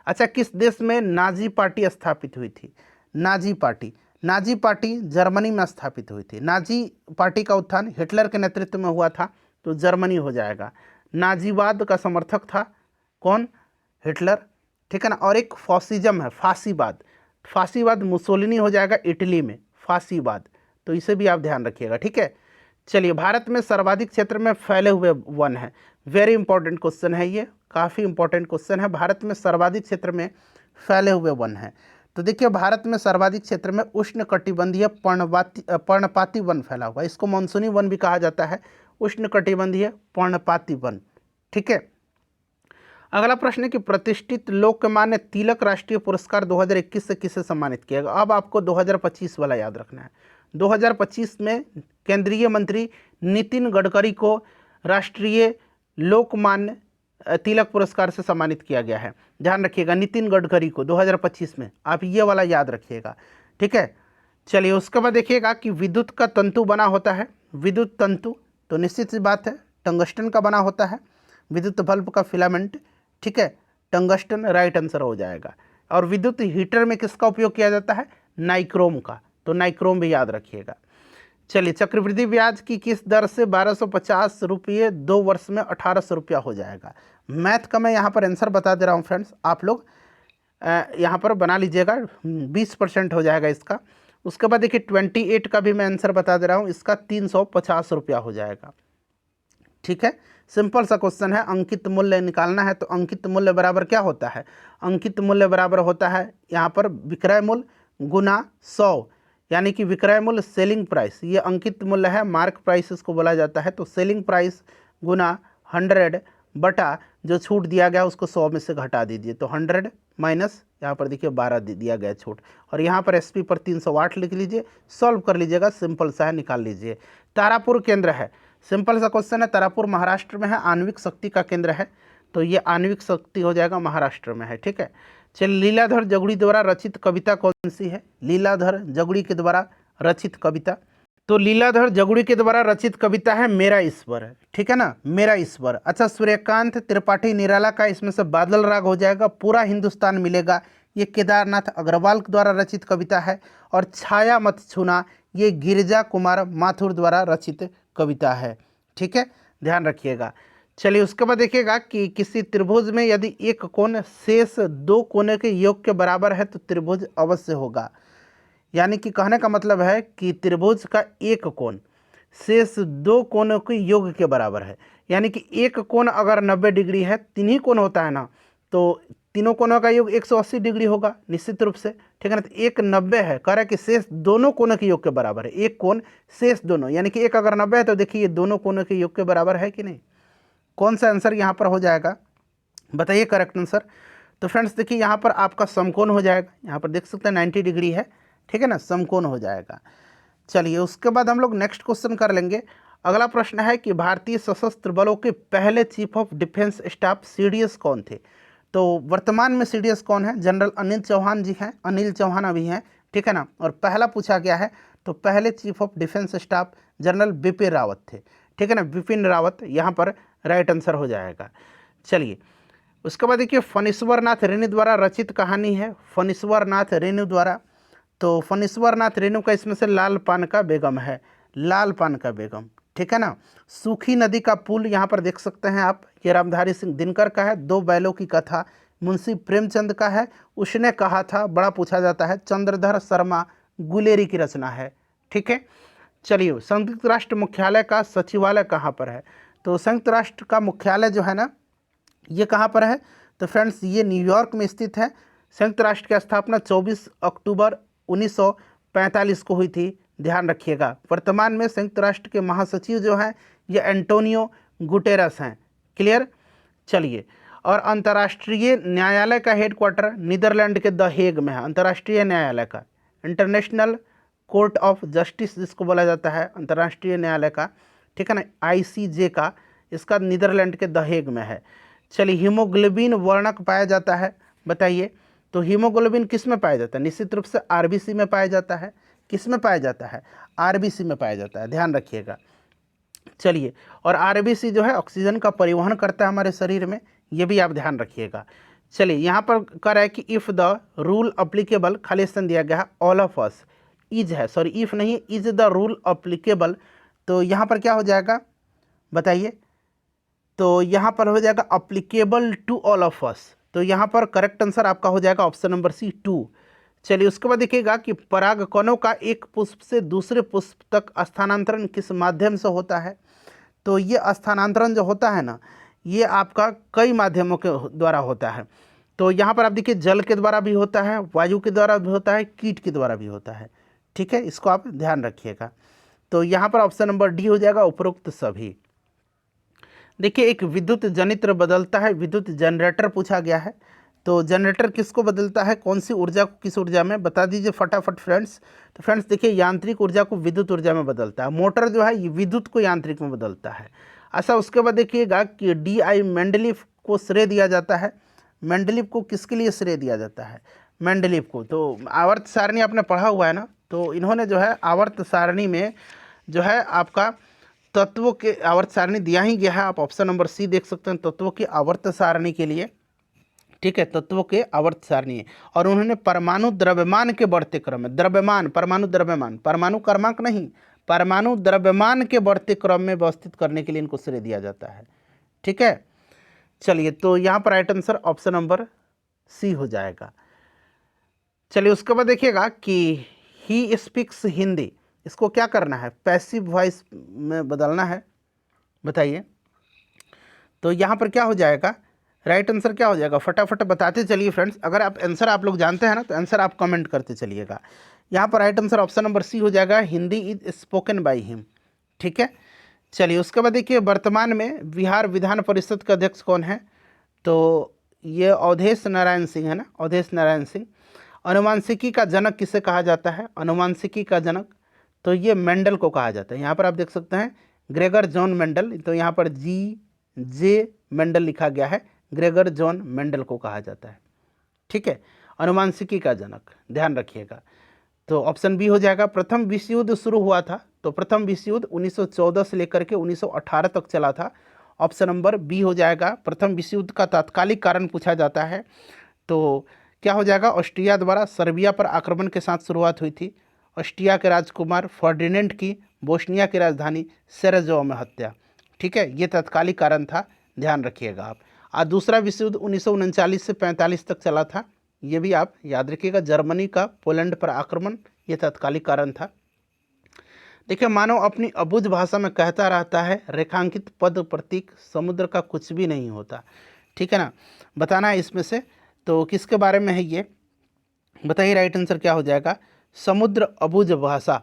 अच्छा किस देश में नाजी पार्टी स्थापित हुई थी, Nazi party. Nazi party Germany में स्थापित हुई थी। नाजी पार्टी का उत्थान हिटलर के नेतृत्व में हुआ था, तो जर्मनी हो जाएगा। नाजीवाद का समर्थक था कौन, हिटलर, ठीक है ना। और एक फासिज्म है, फासीवाद, फासीवाद मुसोलिनी हो जाएगा इटली में, फासीवाद। तो इसे भी आप ध्यान रखिएगा, ठीक है। चलिए भारत में सर्वाधिक क्षेत्र में फैले हुए वन है, वेरी इंपॉर्टेंट क्वेश्चन है ये, काफ़ी इंपॉर्टेंट क्वेश्चन है। भारत में सर्वाधिक क्षेत्र में फैले हुए वन है। तो देखिए भारत में सर्वाधिक क्षेत्र में उष्णकटिबंधीय पर्णपाती वन फैला हुआ है। इसको मानसूनी वन भी कहा जाता है, उष्णकटिबंधीय पर्णपाती वन, ठीक है। अगला प्रश्न है कि प्रतिष्ठित लोकमान्य तिलक राष्ट्रीय पुरस्कार 2021 से किसे सम्मानित किया गया। अब आपको 2025 वाला याद रखना है। 2025 में केंद्रीय मंत्री नितिन गडकरी को राष्ट्रीय लोकमान्य तिलक पुरस्कार से सम्मानित किया गया है। ध्यान रखिएगा, नितिन गडकरी को 2025 में, आप ये वाला याद रखिएगा, ठीक है। चलिए उसके बाद देखिएगा कि विद्युत का तंतु बना होता है, विद्युत तंतु तो निश्चित सी बात है टंगस्टन का बना होता है। विद्युत बल्ब का फिलामेंट, ठीक है, टंगस्टन राइट आंसर हो जाएगा। और विद्युत हीटर में किसका उपयोग किया जाता है? नाइक्रोम का, तो नाइक्रोम भी याद रखिएगा। चलिए चक्रवृद्धि ब्याज की किस दर से 1250 रुपये 2 वर्ष में 1800 रुपया हो जाएगा? मैथ का मैं यहाँ पर आंसर बता दे रहा हूँ फ्रेंड्स, आप लोग यहाँ पर बना लीजिएगा, 20% हो जाएगा इसका। उसके बाद देखिए 28 का भी मैं आंसर बता दे रहा हूँ, इसका 350 रुपया हो जाएगा, ठीक है। सिंपल सा क्वेश्चन है, अंकित मूल्य निकालना है, तो अंकित मूल्य बराबर क्या होता है? अंकित मूल्य बराबर होता है यहाँ पर विक्रय मूल्य गुना 100, यानी कि विक्रय मूल्य सेलिंग प्राइस, ये अंकित मूल्य है, मार्क प्राइस इसको बोला जाता है। तो सेलिंग प्राइस गुना 100 बटा जो छूट दिया गया उसको 100 में से घटा दीजिए, तो 100 माइनस यहाँ पर देखिए 12 दिया गया छूट, और यहाँ पर एसपी पर 308 लिख लीजिए, सॉल्व कर लीजिएगा, सिंपल सा है, निकाल लीजिए। तारापुर केंद्र है, सिंपल सा क्वेश्चन है, तारापुर महाराष्ट्र में है, आणविक शक्ति का केंद्र है, तो ये आणविक शक्ति हो जाएगा, महाराष्ट्र में है, ठीक है। चलिए लीलाधर जगुड़ी द्वारा रचित कविता कौन सी है? लीलाधर जगुड़ी के द्वारा रचित कविता, तो लीलाधर जगुड़ी के द्वारा रचित कविता है मेरा ईश्वर, ठीक है ना, मेरा ईश्वर। अच्छा, सूर्यकांत त्रिपाठी निराला का इसमें से बादल राग हो जाएगा, पूरा हिंदुस्तान मिलेगा, ये केदारनाथ अग्रवाल द्वारा रचित कविता है। और छाया मत छूना, ये गिरिजा कुमार माथुर द्वारा रचित कविता है, ठीक है, ध्यान रखिएगा। चलिए उसके बाद देखिएगा कि किसी त्रिभुज में यदि एक कोण शेष 2 कोने के योग के बराबर है तो त्रिभुज अवश्य होगा, यानी कि कहने का मतलब है कि त्रिभुज का एक कोण शेष 2 कोनों के योग के बराबर है, यानी कि एक कोण अगर 90 डिग्री है, 3 ही कोण होता है ना, तो तीनों कोनों का योग 180 डिग्री होगा निश्चित रूप से, ठीक है ना। तो एक 90 है, कह रहा है कि शेष दोनों कोनों के योग के बराबर है, एक कोण शेष दोनों, यानी कि एक अगर 90 है तो देखिए ये दोनों कोनों के योग के बराबर है कि नहीं। कौन सा आंसर यहाँ पर हो जाएगा, बताइए करेक्ट आंसर। तो फ्रेंड्स देखिए यहाँ पर आपका समकोण हो जाएगा, यहाँ पर देख सकते हैं 90 डिग्री है, ठीक है ना, समकोण हो जाएगा। चलिए उसके बाद हम लोग नेक्स्ट क्वेश्चन कर लेंगे। अगला प्रश्न है कि भारतीय सशस्त्र बलों के पहले chief of defence staff CDS कौन थे? तो वर्तमान में सीडीएस कौन है? जनरल अनिल चौहान जी हैं, अनिल चौहान अभी हैं, ठीक है ना। और पहला पूछा गया है, तो पहले chief of defence staff general Bipin Rawat थे, ठीक है ना, बिपिन रावत यहाँ पर राइट आंसर हो जाएगा। चलिए उसके बाद देखिए फणीश्वर नाथ रेणु द्वारा रचित कहानी है, फणीश्वर नाथ रेणु द्वारा, तो फणीश्वर नाथ रेणु का इसमें से लाल पान का बेगम है, लाल पान का बेगम, ठीक है ना। सूखी नदी का पुल यहाँ पर देख सकते हैं आप, ये रामधारी सिंह दिनकर का है। 2 बैलों की कथा मुंशी प्रेमचंद का है, उसने कहा था, बड़ा पूछा जाता है, चंद्रधर शर्मा गुलेरी की रचना है, ठीक है। चलिए संयुक्त राष्ट्र मुख्यालय का सचिवालय कहाँ पर है? तो संयुक्त राष्ट्र का मुख्यालय जो है ना, ये कहाँ पर है? तो फ्रेंड्स ये न्यूयॉर्क में स्थित है। संयुक्त राष्ट्र की स्थापना 24 अक्टूबर 1945 को हुई थी, ध्यान रखिएगा। वर्तमान में संयुक्त राष्ट्र के महासचिव जो हैं ये एंटोनियो गुटेरस हैं, क्लियर। चलिए और अंतर्राष्ट्रीय न्यायालय का हेडक्वार्टर नीदरलैंड के द हेग में है, अंतर्राष्ट्रीय न्यायालय का, इंटरनेशनल कोर्ट ऑफ जस्टिस जिसको बोला जाता है, अंतर्राष्ट्रीय न्यायालय का, ठीक है ना, आईसीजे का, इसका नीदरलैंड के द हेग में है। चलिए हीमोग्लोबिन वर्णक पाया जाता है, बताइए। तो हीमोग्लोबिन किस में पाया जाता है? निश्चित रूप से आरबीसी में पाया जाता है। किस में पाया जाता है? आरबीसी में पाया जाता है, ध्यान रखिएगा। चलिए और आरबीसी जो है ऑक्सीजन का परिवहन करता है हमारे शरीर में, ये भी आप ध्यान रखिएगा। चलिए यहाँ पर कह रहा है कि इफ़ द रूल अप्लीकेबल, खाली स्थान दिया गया है, ऑल ऑफ अस इज है, सॉरी इफ़ नहीं, इज द रूल अप्लीकेबल, तो यहाँ पर क्या हो जाएगा बताइए? तो यहाँ पर हो जाएगा applicable to all of us, तो यहाँ पर करेक्ट आंसर आपका हो जाएगा ऑप्शन नंबर सी 2। चलिए उसके बाद देखिएगा कि परागकणों का एक पुष्प से दूसरे पुष्प तक स्थानांतरण किस माध्यम से होता है? तो ये स्थानांतरण जो होता है ना, ये आपका कई माध्यमों के द्वारा होता है। तो यहाँ पर आप देखिए जल के द्वारा भी होता है, वायु के द्वारा भी होता है, कीट के द्वारा भी होता है, ठीक है, इसको आप ध्यान रखिएगा। तो यहाँ पर ऑप्शन नंबर डी हो जाएगा, उपरोक्त सभी। देखिए एक विद्युत जनित्र बदलता है, विद्युत जनरेटर पूछा गया है, तो जनरेटर किसको बदलता है, कौन सी ऊर्जा को किस ऊर्जा में, बता दीजिए फटाफट फ्रेंड्स। तो फ्रेंड्स देखिए यांत्रिक ऊर्जा को विद्युत ऊर्जा में बदलता है, मोटर जो है ये विद्युत को यांत्रिक में बदलता है। अच्छा उसके बाद देखिएगा कि डी आई मेंडलीफ को श्रेय दिया जाता है? मेंडलीव को किसके लिए श्रेय दिया जाता है? मेंडलीव को। तो आवर्त सारणी आपने पढ़ा हुआ है ना, तो इन्होंने जो है आवर्त सारणी में जो है आपका तत्वों के आवर्त सारणी दिया ही गया है। आप ऑप्शन नंबर सी देख सकते हैं, तत्वों की आवर्त सारणी के लिए, ठीक है, तत्वों के आवर्त सारणी है। और उन्होंने परमाणु द्रव्यमान के बढ़ते क्रम में, द्रव्यमान, परमाणु द्रव्यमान, परमाणु क्रमांक नहीं, परमाणु द्रव्यमान के बढ़ते क्रम में व्यवस्थित करने के लिए इनको श्रेय दिया जाता है। ठीक है, चलिए, तो यहाँ पर right answer option number C हो जाएगा। चलिए, उसके बाद देखिएगा कि ही स्पीक्स हिंदी, इसको क्या करना है? पैसिव वॉइस में बदलना है, बताइए। तो यहाँ पर क्या हो जाएगा? राइट आंसर क्या हो जाएगा? फटाफट बताते चलिए फ्रेंड्स। अगर आप आंसर आप लोग जानते हैं ना, तो आंसर आप कमेंट करते चलिएगा। यहाँ पर right answer option number C हो जाएगा, Hindi is spoken by him. ठीक है, चलिए, उसके बाद देखिए वर्तमान में बिहार विधान परिषद के अध्यक्ष कौन है? तो ये अवधेश नारायण सिंह है ना, अवधेश नारायण सिंह। अनुवांशिकी का जनक किसे कहा जाता है? अनुवांशिकी का जनक, तो ये मेंडल को कहा जाता है। यहाँ पर आप देख सकते हैं ग्रेगर जॉन मेंडल, तो यहाँ पर G.J. मेंडल लिखा गया है, ग्रेगर जॉन मेंडल को कहा जाता है। ठीक है, अनुवांशिकी का जनक, ध्यान रखिएगा। तो ऑप्शन बी हो जाएगा। प्रथम विश्व युद्ध शुरू हुआ था, तो प्रथम विश्व युद्ध 1914 से लेकर के 1918 तक चला था। ऑप्शन नंबर बी हो जाएगा। प्रथम विश्व युद्ध का तात्कालिक कारण पूछा जाता है, तो क्या हो जाएगा? ऑस्ट्रिया द्वारा सर्बिया पर आक्रमण के साथ शुरुआत हुई थी। ऑस्ट्रिया के राजकुमार फर्डिनेंड की बोस्निया की राजधानी सेरेजो में हत्या। ठीक है, ये तात्कालिक कारण था, ध्यान रखिएगा आप। आज दूसरा विश्व युद्ध 1939 से 45 तक चला था, ये भी आप याद रखिएगा। जर्मनी का पोलैंड पर आक्रमण, ये तात्कालिक कारण था। देखिए, मानव अपनी अबुझ भाषा में कहता रहता है, रेखांकित पद प्रतीक समुद्र का कुछ भी नहीं होता। ठीक है ना, बताना है इसमें से तो किसके बारे में है ये, बताइए। राइट आंसर क्या हो जाएगा? समुद्र अबुझ भाषा।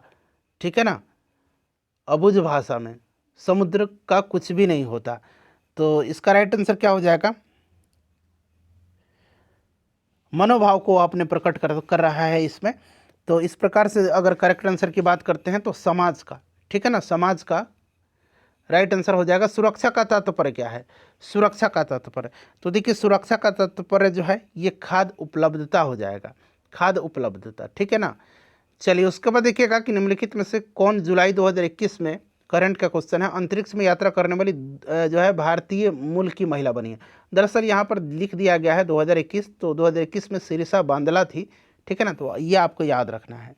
ठीक है ना, अबुझ भाषा में समुद्र का कुछ भी नहीं होता, तो इसका राइट आंसर क्या हो जाएगा? मनोभाव को आपने प्रकट कर रहा है इसमें। तो इस प्रकार से अगर करेक्ट आंसर की बात करते हैं तो समाज का, ठीक है ना, समाज का राइट आंसर हो जाएगा। सुरक्षा का तात्पर्य क्या है? सुरक्षा का तात्पर्य, तो देखिए सुरक्षा का तात्पर्य जो है ये खाद्य उपलब्धता हो जाएगा, खाद्य उपलब्धता। ठीक है ना, चलिए, उसके बाद देखिएगा कि निम्नलिखित में से कौन जुलाई 2021 में, करंट का क्वेश्चन है, अंतरिक्ष में यात्रा करने वाली जो है भारतीय मूल की महिला बनी है। दरअसल यहाँ पर लिख दिया गया है 2021, तो 2021 में सिरिसा बांदला थी। ठीक है ना, तो ये आपको याद रखना है।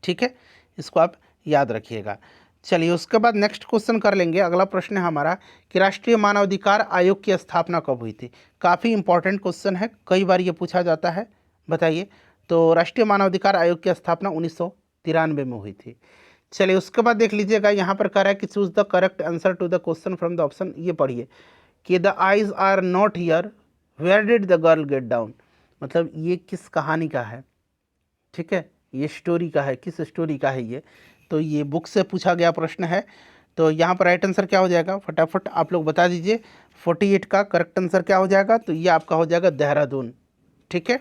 ठीक है, इसको आप याद रखिएगा। चलिए, उसके बाद नेक्स्ट क्वेश्चन कर लेंगे। अगला प्रश्न है हमारा कि राष्ट्रीय मानवाधिकार आयोग की स्थापना कब हुई थी? काफ़ी इंपॉर्टेंट क्वेश्चन है, कई बार ये पूछा जाता है, बताइए। तो राष्ट्रीय मानवाधिकार आयोग की स्थापना 1993 में हुई थी। चलिए, उसके बाद देख लीजिएगा, यहाँ पर कह रहा है कि choose the correct answer to the question from the option. ये पढ़िए कि the eyes are not here, where did the girl get down, मतलब ये किस कहानी का है? ठीक है, ये स्टोरी का है, किस स्टोरी का है ये? तो ये बुक से पूछा गया प्रश्न है। तो यहाँ पर राइट आंसर क्या हो जाएगा? फटाफट आप लोग बता दीजिए। 48 का करेक्ट आंसर क्या हो जाएगा? तो ये आपका हो जाएगा देहरादून। ठीक है,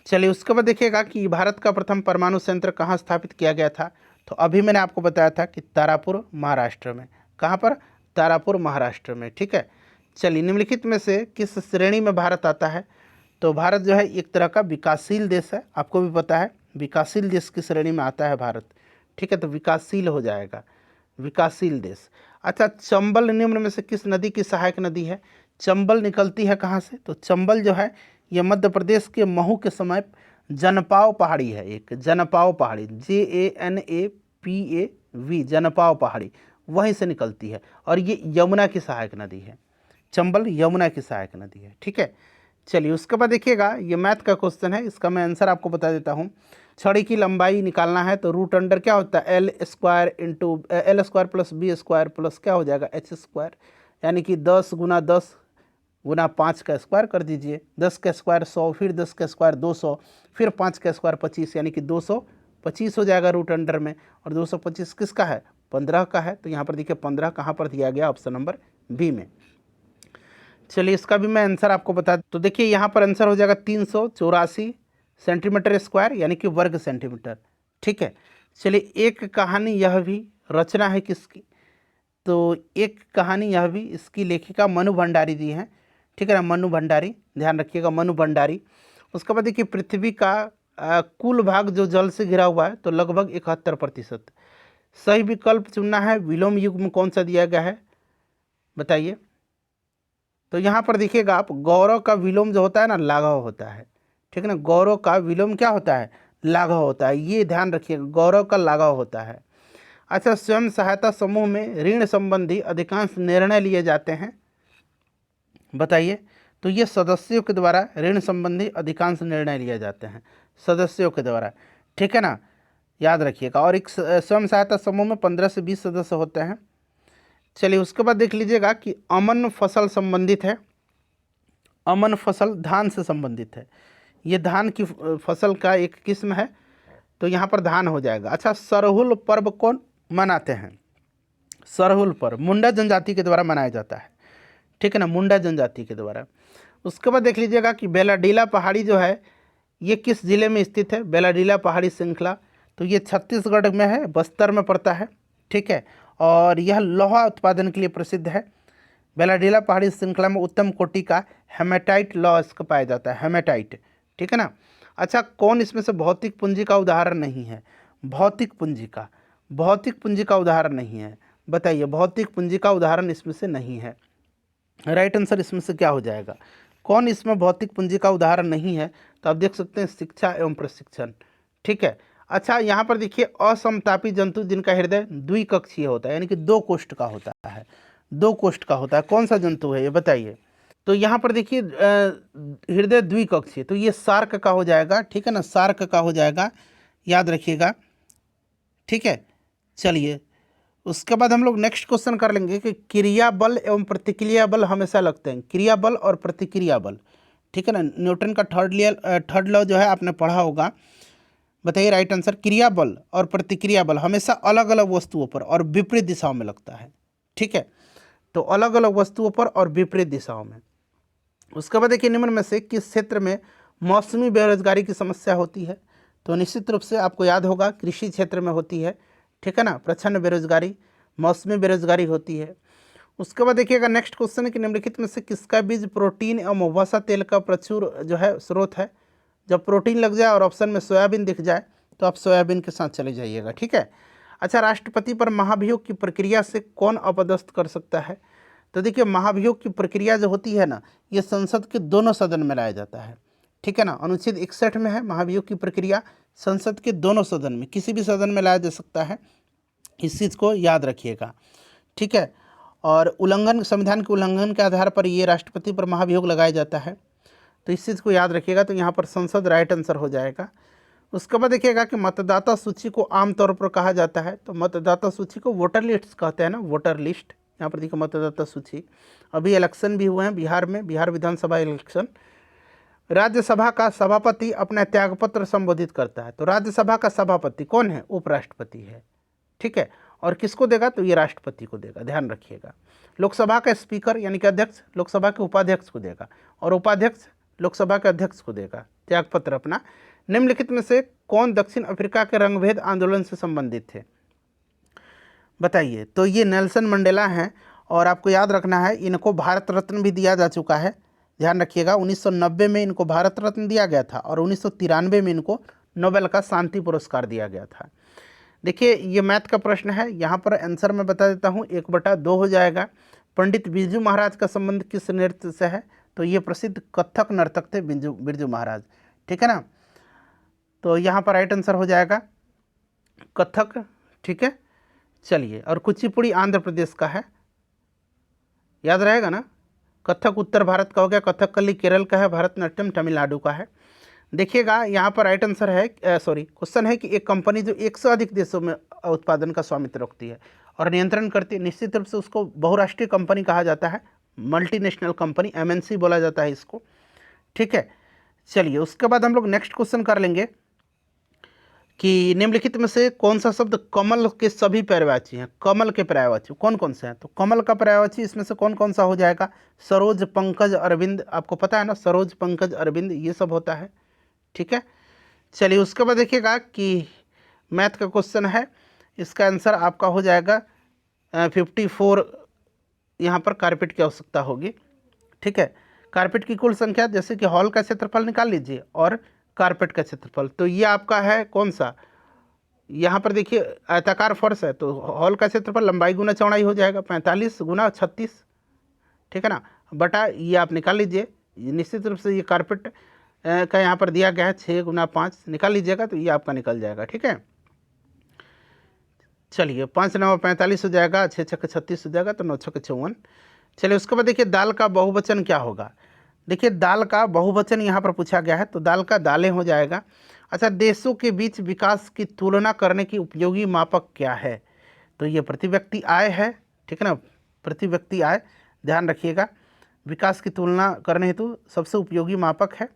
चलिए, उसके बाद देखिएगा कि भारत का प्रथम परमाणु संयंत्र कहाँ स्थापित किया गया था? तो अभी मैंने आपको बताया था कि तारापुर महाराष्ट्र में। कहाँ पर? तारापुर महाराष्ट्र में। ठीक है, चलिए, निम्नलिखित में से किस श्रेणी में भारत आता है? तो भारत जो है एक तरह का विकासशील देश है, आपको भी पता है, विकासशील देश की श्रेणी में आता है भारत। ठीक है, तो विकासशील हो जाएगा, विकासशील देश। अच्छा, चंबल निम्न में से किस नदी की सहायक नदी है? चंबल निकलती है कहाँ से? तो चंबल जो है ये मध्य प्रदेश के महू के समय जनपाव पहाड़ी है, एक जनपाव पहाड़ी, JANAPAV, जनपाव पहाड़ी, वहीं से निकलती है। और ये यमुना की सहायक नदी है, चंबल यमुना की सहायक नदी है। ठीक है, चलिए, उसके बाद देखिएगा, ये मैथ का क्वेश्चन है, इसका मैं आंसर आपको बता देता हूँ। छड़ी की लंबाई निकालना है तो रूट अंडर क्या होता है? L² + B² प्लस क्या हो जाएगा? H², यानी कि 10 × 10 × 5 का स्क्वायर कर दीजिए। 10 का स्क्वायर 100, फिर 10 का स्क्वायर 200, फिर 5 का स्क्वायर 25, यानी कि 225 हो जाएगा रूट अंडर में। और 225 किसका है? 15 का है। तो यहाँ पर देखिए 15 कहाँ पर दिया गया? ऑप्शन नंबर बी में। चलिए, इसका भी मैं आंसर आपको बता, तो देखिए यहाँ पर आंसर हो जाएगा 384 सेंटीमीटर स्क्वायर, यानी कि वर्ग सेंटीमीटर। ठीक है, चलिए, एक कहानी यह भी रचना है किसकी? तो एक कहानी यह भी, इसकी लेखिका मनु भंडारी जी हैं, ठीक है ना, मनु भंडारी, ध्यान रखिएगा, मनु भंडारी। उसके बाद देखिए पृथ्वी का कुल भाग जो जल से घिरा हुआ है तो लगभग 71%। सही विकल्प चुनना है। विलोम युग में कौन सा दिया गया है बताइए। तो यहाँ पर देखिएगा आप, गौरव का विलोम जो होता है ना, लाघव होता है, ठीक है ना, गौरव का विलोम क्या होता है, लाघव होता है, ये ध्यान रखिएगा, गौरव का लाघव होता है। अच्छा, स्वयं सहायता समूह में ऋण संबंधी अधिकांश निर्णय लिए जाते हैं बताइए। तो ये सदस्यों के द्वारा ऋण संबंधी अधिकांश निर्णय लिए जाते हैं, सदस्यों के द्वारा, ठीक है ना, याद रखिएगा। और एक स्वयं सहायता समूह में 15 से 20 सदस्य होते हैं। चलिए उसके बाद देख लीजिएगा कि अमन फसल संबंधित है। अमन फसल धान से संबंधित है, ये धान की फसल का एक किस्म है, तो यहाँ पर धान हो जाएगा। अच्छा, सरहुल पर्व कौन मनाते हैं? सरहुल पर्व मुंडा जनजाति के द्वारा मनाया जाता है, ठीक है ना, मुंडा जनजाति के द्वारा। उसके बाद देख लीजिएगा कि बेलाडीला पहाड़ी जो है ये किस जिले में स्थित है? बेलाडीला पहाड़ी श्रृंखला, तो ये छत्तीसगढ़ में है, बस्तर में पड़ता है, ठीक है, और यह लोहा उत्पादन के लिए प्रसिद्ध है। बेलाडीला पहाड़ी श्रृंखला में उत्तम कोटि का हेमेटाइट लॉस का पाया जाता है, हेमेटाइट, ठीक है ना। अच्छा, कौन इसमें से भौतिक पूंजी का उदाहरण नहीं है? भौतिक पूंजी का उदाहरण नहीं है, बताइए, भौतिक पूंजी का उदाहरण इसमें से नहीं है। राइट आंसर इसमें से क्या हो जाएगा? कौन इसमें भौतिक पूंजी का उदाहरण नहीं है? तो आप देख सकते हैं शिक्षा एवं प्रशिक्षण, ठीक है। अच्छा, यहाँ पर देखिए असमतापी जंतु जिनका हृदय द्विकक्षीय होता है, यानी कि 2 कोष्ठ का होता है, 2 कोष्ठ का होता है, कौन सा जंतु है ये बताइए। तो यहाँ पर देखिए हृदय द्विकक्षीय, तो ये सार्क का हो जाएगा, ठीक है ना, सार्क का हो जाएगा, याद रखिएगा, ठीक है। चलिए उसके बाद हम लोग नेक्स्ट क्वेश्चन कर लेंगे कि क्रिया बल एवं प्रतिक्रिया बल हमेशा लगते हैं, क्रिया बल और प्रतिक्रिया बल, ठीक है ना। न्यूटन का थर्ड लॉ जो है आपने पढ़ा होगा, बताइए राइट आंसर। क्रिया बल और प्रतिक्रिया बल हमेशा अलग अलग वस्तुओं पर और विपरीत दिशाओं में लगता है, ठीक है, तो अलग अलग वस्तुओं पर और विपरीत दिशाओं में। उसके बाद देखिए निम्न में से किस क्षेत्र में मौसमी बेरोजगारी की समस्या होती है? तो निश्चित रूप से आपको याद होगा कृषि क्षेत्र में होती है, ठीक है ना, प्रच्छन्न बेरोजगारी, मौसमी बेरोजगारी होती है। उसके बाद देखिएगा नेक्स्ट क्वेश्चन है कि निम्नलिखित में से किसका बीज प्रोटीन एवं वसा तेल का प्रचुर जो है स्रोत है? जब प्रोटीन लग जाए और ऑप्शन में सोयाबीन दिख जाए तो आप सोयाबीन के साथ चले जाइएगा, ठीक है। अच्छा, राष्ट्रपति पर महाभियोग की प्रक्रिया से कौन अपदस्थ कर सकता है? तो देखिए महाभियोग की प्रक्रिया जो होती है ना, ये संसद के दोनों सदन में लाया जाता है, ठीक है ना। अनुच्छेद 61 में है महाभियोग की प्रक्रिया संसद के दोनों सदन में, किसी भी सदन में लाया जा सकता है, इस चीज़ को याद रखिएगा, ठीक है। और उल्लंघन, संविधान के उल्लंघन के आधार पर ये राष्ट्रपति पर महाभियोग लगाया जाता है, तो इस चीज़ को याद रखिएगा। तो यहाँ पर संसद राइट आंसर हो जाएगा। उसके बाद देखिएगा कि मतदाता सूची को आमतौर पर कहा जाता है, तो मतदाता सूची को वोटर लिस्ट कहते हैं ना, वोटर लिस्ट। यहाँ पर देखिए मतदाता सूची, अभी इलेक्शन भी हुए हैं बिहार में, बिहार विधानसभा इलेक्शन। राज्यसभा का सभापति अपना त्यागपत्र संबोधित करता है, तो राज्यसभा का सभापति कौन है? उपराष्ट्रपति है, ठीक है। और किसको देगा? तो ये राष्ट्रपति को देगा, ध्यान रखिएगा। लोकसभा का स्पीकर यानी कि अध्यक्ष लोकसभा के उपाध्यक्ष को देगा, और उपाध्यक्ष लोकसभा के अध्यक्ष को देगा त्यागपत्र अपना। निम्नलिखित में से कौन दक्षिण अफ्रीका के रंगभेद आंदोलन से संबंधित थे बताइए? तो ये नेल्सन मंडेला हैं, और आपको याद रखना है इनको भारत रत्न भी दिया जा चुका है, ध्यान रखिएगा। 1990 में इनको भारत रत्न दिया गया था और 1993 में इनको नोबेल का शांति पुरस्कार दिया गया था। देखिए ये मैथ का प्रश्न है, यहाँ पर आंसर मैं बता देता हूँ, 1/2 हो जाएगा। पंडित बिरजू महाराज का संबंध किस नृत्य से है? तो ये प्रसिद्ध कथक नर्तक थे बिरजू महाराज, ठीक है ना। तो यहाँ पर राइट आंसर हो जाएगा कथक, ठीक है। चलिए, और कुचिपुड़ी आंध्र प्रदेश का है, याद रहेगा ना। कथक उत्तर भारत का हो गया, कथकली केरल का है, भरतनाट्यम तमिलनाडु का है। देखिएगा यहाँ पर राइट आंसर है, क्वेश्चन है कि एक कंपनी जो 1 से अधिक देशों में उत्पादन का स्वामित्व रखती है और नियंत्रण करती है, निश्चित रूप से उसको बहुराष्ट्रीय कंपनी कहा जाता है, मल्टीनेशनल कंपनी, MNC बोला जाता है इसको, ठीक है। चलिए उसके बाद हम लोग नेक्स्ट क्वेश्चन कर लेंगे कि निम्नलिखित में से कौन सा शब्द कमल के सभी पर्यायवाची हैं? कमल के पर्यायवाची कौन कौन से हैं? तो कमल का पर्यायवाची इसमें से कौन कौन सा हो जाएगा? सरोज, पंकज, अरविंद, आपको पता है ना, सरोज, पंकज, अरविंद, ये सब होता है, ठीक है। चलिए उसके बाद देखिएगा कि मैथ का क्वेश्चन है, इसका आंसर आपका हो जाएगा 54 यहाँ पर कारपेट की आवश्यकता होगी। ठीक है, कारपेट की कुल संख्या, जैसे कि हॉल का क्षेत्रफल निकाल लीजिए और कारपेट का क्षेत्रफल, तो ये आपका है कौन सा, यहाँ पर देखिए आयताकार फर्श है तो हॉल का क्षेत्रफल लंबाई गुना चौड़ाई हो जाएगा 45 गुना 36, ठीक है ना, बटा ये आप निकाल लीजिए। निश्चित रूप से ये कारपेट का यहाँ पर दिया गया है 6 गुना 5, निकाल लीजिएगा तो ये आपका निकल जाएगा। ठीक है, चलिए 5 9 45 हो जाएगा, 6 6 36 हो जाएगा, तो 9 6 54। चलिए उसके बाद देखिए दाल का बहुवचन क्या होगा। देखिए दाल का बहुवचन यहाँ पर पूछा गया है, तो दाल का दालें हो जाएगा। अच्छा, देशों के बीच विकास की तुलना करने की उपयोगी मापक क्या है, तो ये प्रति व्यक्ति आय है। ठीक है ना, प्रति व्यक्ति आय ध्यान रखिएगा, विकास की तुलना करने हेतु सबसे उपयोगी मापक है,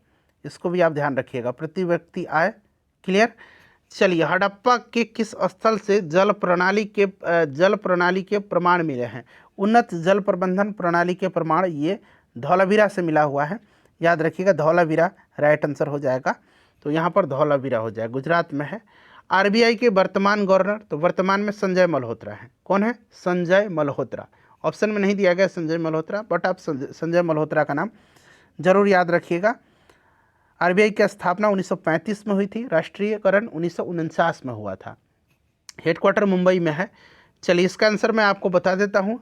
इसको भी आप ध्यान रखिएगा, प्रति व्यक्ति आय। क्लियर। चलिए हड़प्पा के किस स्थल से जल प्रणाली के प्रमाण मिले हैं, उन्नत जल प्रबंधन प्रणाली के प्रमाण, ये धौलावीरा से मिला हुआ है, याद रखिएगा धौलावीरा राइट आंसर हो जाएगा, तो यहाँ पर धौलावीरा हो जाएगा, गुजरात में है। आरबीआई के वर्तमान गवर्नर, तो वर्तमान में संजय मल्होत्रा है। कौन है, संजय मल्होत्रा, ऑप्शन में नहीं दिया गया संजय मल्होत्रा, बट आप संजय मल्होत्रा का नाम जरूर याद रखिएगा। आरबीआई की स्थापना 1935 में हुई थी, राष्ट्रीयकरण 1949 में हुआ था, हेडक्वार्टर मुंबई में है। चलिए इसका आंसर मैं आपको बता देता हूँ,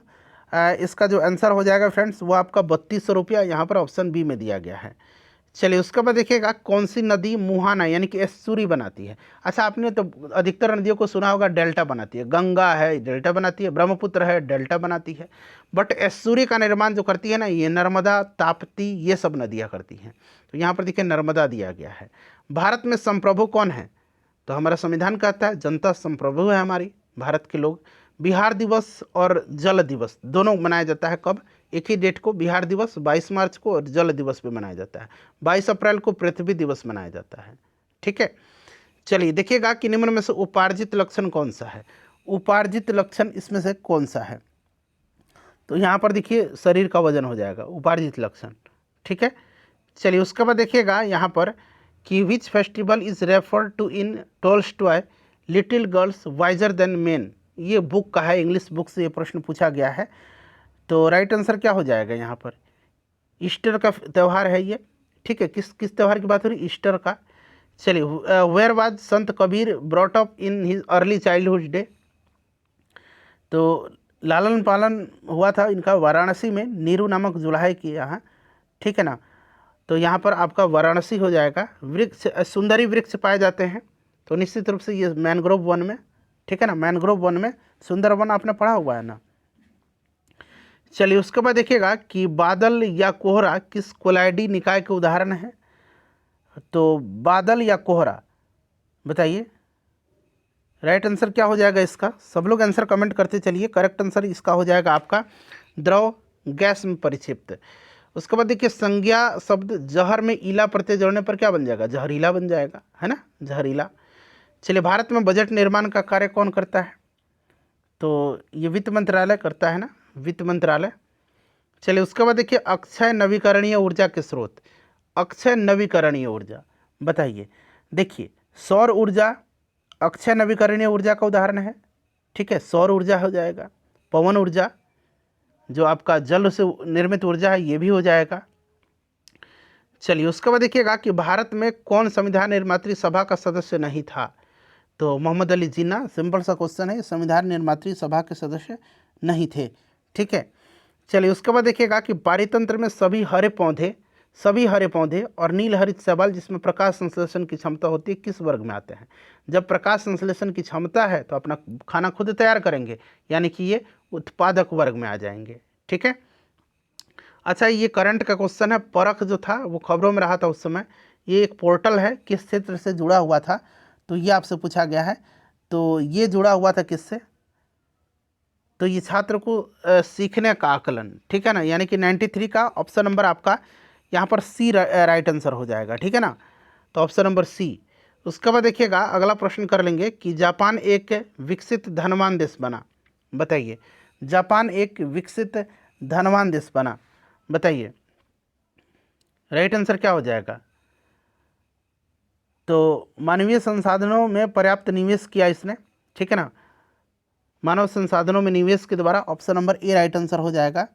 इसका जो आंसर हो जाएगा फ्रेंड्स वो आपका 3200 रुपया यहाँ पर ऑप्शन बी में दिया गया है। चलिए उसके बाद देखिएगा कौन सी नदी मुहाना यानी कि एस्चुरी बनाती है। अच्छा, आपने तो अधिकतर नदियों को सुना होगा डेल्टा बनाती है, गंगा है डेल्टा बनाती है, ब्रह्मपुत्र है डेल्टा बनाती है, बट एस्चुरी का निर्माण जो करती है ना, ये नर्मदा ताप्ती ये सब नदियाँ करती हैं। तो यहाँ पर देखिए नर्मदा दिया गया है। भारत में संप्रभु कौन है, तो हमारा संविधान कहता है जनता संप्रभु है हमारी, भारत के लोग। बिहार दिवस और जल दिवस दोनों मनाया जाता है कब, एक ही डेट को, बिहार दिवस 22 मार्च को और जल दिवस भी मनाया जाता है, 22 अप्रैल को पृथ्वी दिवस मनाया जाता है। ठीक है, चलिए देखिएगा कि निम्न में से उपार्जित लक्षण कौन सा है, उपार्जित लक्षण इसमें से कौन सा है, तो यहाँ पर देखिए शरीर का वजन हो जाएगा उपार्जित लक्षण। ठीक है, चलिए उसके बाद देखिएगा यहाँ पर कि which festival is refer to in Tolstoy little girls wiser than men, ये बुक का है, इंग्लिश बुक से ये प्रश्न पूछा गया है। तो राइट आंसर क्या हो जाएगा यहाँ पर, ईस्टर का त्यौहार है ये। ठीक है, किस किस त्यौहार की बात हो रही, ईस्टर का। चलिए where was Sant Kabir brought up in his early childhood day, तो लालन पालन हुआ था इनका वाराणसी में, नीरू नामक जुलाहे के यहाँ। ठीक है ना, तो यहाँ पर आपका वाराणसी हो जाएगा। वृक्ष सुंदरी वृक्ष पाए जाते हैं, तो निश्चित रूप से ये मैनग्रोव वन में। ठीक है ना, मैनग्रोव वन में, सुंदर वन आपने पढ़ा हुआ है ना। चलिए उसके बाद देखिएगा कि बादल या कोहरा किस कोलाइडी निकाय के उदाहरण है, तो बादल या कोहरा बताइए राइट आंसर क्या हो जाएगा इसका, सब लोग आंसर कमेंट करते चलिए। करेक्ट आंसर इसका हो जाएगा आपका द्रव गैस में परिक्षिप्त। उसके बाद देखिए संज्ञा शब्द जहर में ईला प्रत्यय जोड़ने पर क्या बन जाएगा, जहरीला बन जाएगा, है ना, जहरीला। चलिए भारत में बजट निर्माण का कार्य कौन करता है, तो ये वित्त मंत्रालय करता है ना, वित्त मंत्रालय। चलिए उसके बाद देखिए अक्षय नवीकरणीय ऊर्जा के स्रोत, अक्षय नवीकरणीय ऊर्जा बताइए। देखिए सौर ऊर्जा अक्षय नवीकरणीय ऊर्जा का उदाहरण है। ठीक है, सौर ऊर्जा हो जाएगा, पवन ऊर्जा जो आपका जल से निर्मित ऊर्जा है ये भी हो जाएगा। चलिए उसके बाद देखिएगा कि भारत में कौन संविधान निर्मात्री सभा का सदस्य नहीं था, तो मोहम्मद अली जिन्ना, सिंपल सा क्वेश्चन है, संविधान निर्मात्री सभा के सदस्य नहीं थे। ठीक है, चलिए उसके बाद देखिएगा कि पारितंत्र में सभी हरे पौधे और नील हरित शैवाल जिसमें प्रकाश संश्लेषण की क्षमता होती है किस वर्ग में आते हैं। जब प्रकाश संश्लेषण की क्षमता है तो अपना खाना खुद तैयार करेंगे, यानी कि ये उत्पादक वर्ग में आ जाएंगे। ठीक है, अच्छा ये करंट का क्वेश्चन है, परख जो था वो खबरों में रहा था उस समय, ये एक पोर्टल है, किस क्षेत्र से जुड़ा हुआ था, तो ये आपसे पूछा गया है। तो ये जुड़ा हुआ था किससे, तो ये छात्र को सीखने का आकलन। ठीक है ना, यानी कि 93 का ऑप्शन नंबर आपका यहाँ पर सी राइट आंसर हो जाएगा। ठीक है ना, तो ऑप्शन नंबर सी। उसके बाद देखिएगा अगला प्रश्न कर लेंगे कि जापान एक विकसित धनवान देश बना, बताइए जापान एक विकसित धनवान देश बना, बताइए राइट आंसर क्या हो जाएगा। तो मानवीय संसाधनों में पर्याप्त निवेश किया इसने। ठीक है ना, मानव संसाधनों में निवेश के द्वारा। Option number A right answer हो जाएगा।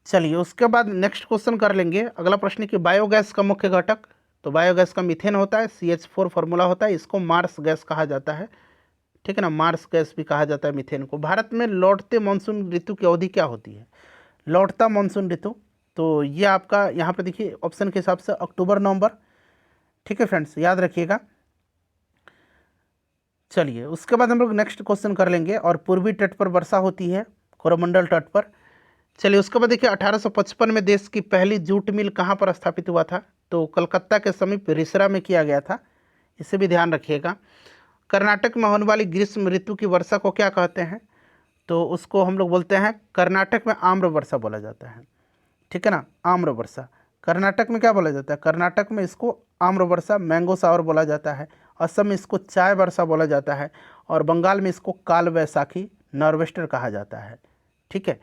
चलिए उसके बाद नेक्स्ट क्वेश्चन कर लेंगे। अगला प्रश्न है कि बायोगैस का मुख्य घटक, तो बायोगैस का मीथेन होता है, CH4 फार्मूला होता है, इसको मार्स गैस कहा जाता है, ठीक है ना, मार्स गैस भी कहा जाता है मीथेन को। भारत में लौटते मानसून ऋतु की अवधि क्या होती है? लौटता मानसून ऋतु, तो ये आपका यहाँ पे देखिए ऑप्शन के हिसाब से अक्टूबर नवंबर, ठीक है फ्रेंड्स, याद रखिएगा। चलिए उसके बाद हम लोग नेक्स्ट क्वेश्चन कर लेंगे। और पूर्वी तट पर वर्षा होती है, कोरोमंडल तट पर। चलिए उसके बाद देखिए 1855 में देश की पहली जूट मिल कहाँ पर स्थापित हुआ था? तो कलकत्ता के समीप रिसरा में किया गया था, इसे भी ध्यान रखिएगा। कर्नाटक में होने वाली ग्रीष्म ऋतु की वर्षा को क्या कहते हैं? तो उसको हम लोग बोलते हैं, कर्नाटक में आम्र वर्षा बोला जाता है, ठीक है ना, आम्र वर्षा। कर्नाटक में क्या बोला जाता है? कर्नाटक में इसको आम्र वर्षा, मैंगो सावर बोला जाता है। असम में इसको चाय वर्षा बोला जाता है। और बंगाल में इसको काल वैसाखी, नॉर्वेस्टर कहा जाता है, ठीक है।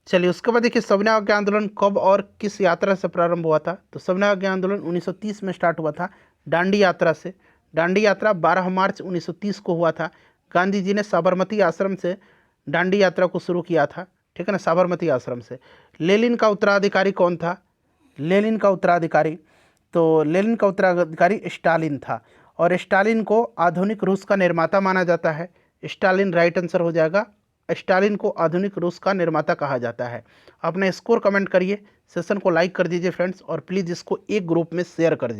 चलिए उसके बाद देखिए सविनय अवज्ञा आंदोलन कब और किस यात्रा से प्रारंभ हुआ था? तो सविनय अवज्ञा आंदोलन 1930 में स्टार्ट हुआ था, दांडी यात्रा से। दांडी यात्रा 12 मार्च 1930 को हुआ था। गांधी जी ने साबरमती आश्रम से दांडी यात्रा को शुरू किया था, ठीक है ना, साबरमती आश्रम से। लेनिन का उत्तराधिकारी कौन था? लेनिन का उत्तराधिकारी, तो लेनिन का उत्तराधिकारी स्टालिन था। और स्टालिन को आधुनिक रूस का निर्माता माना जाता है। स्टालिन राइट आंसर हो जाएगा। स्टालिन को आधुनिक रूस का निर्माता कहा जाता है। अपने स्कोर कमेंट करिए, सेशन को लाइक कर दीजिए फ्रेंड्स, और प्लीज़ इसको एक ग्रुप में शेयर कर दीजिए।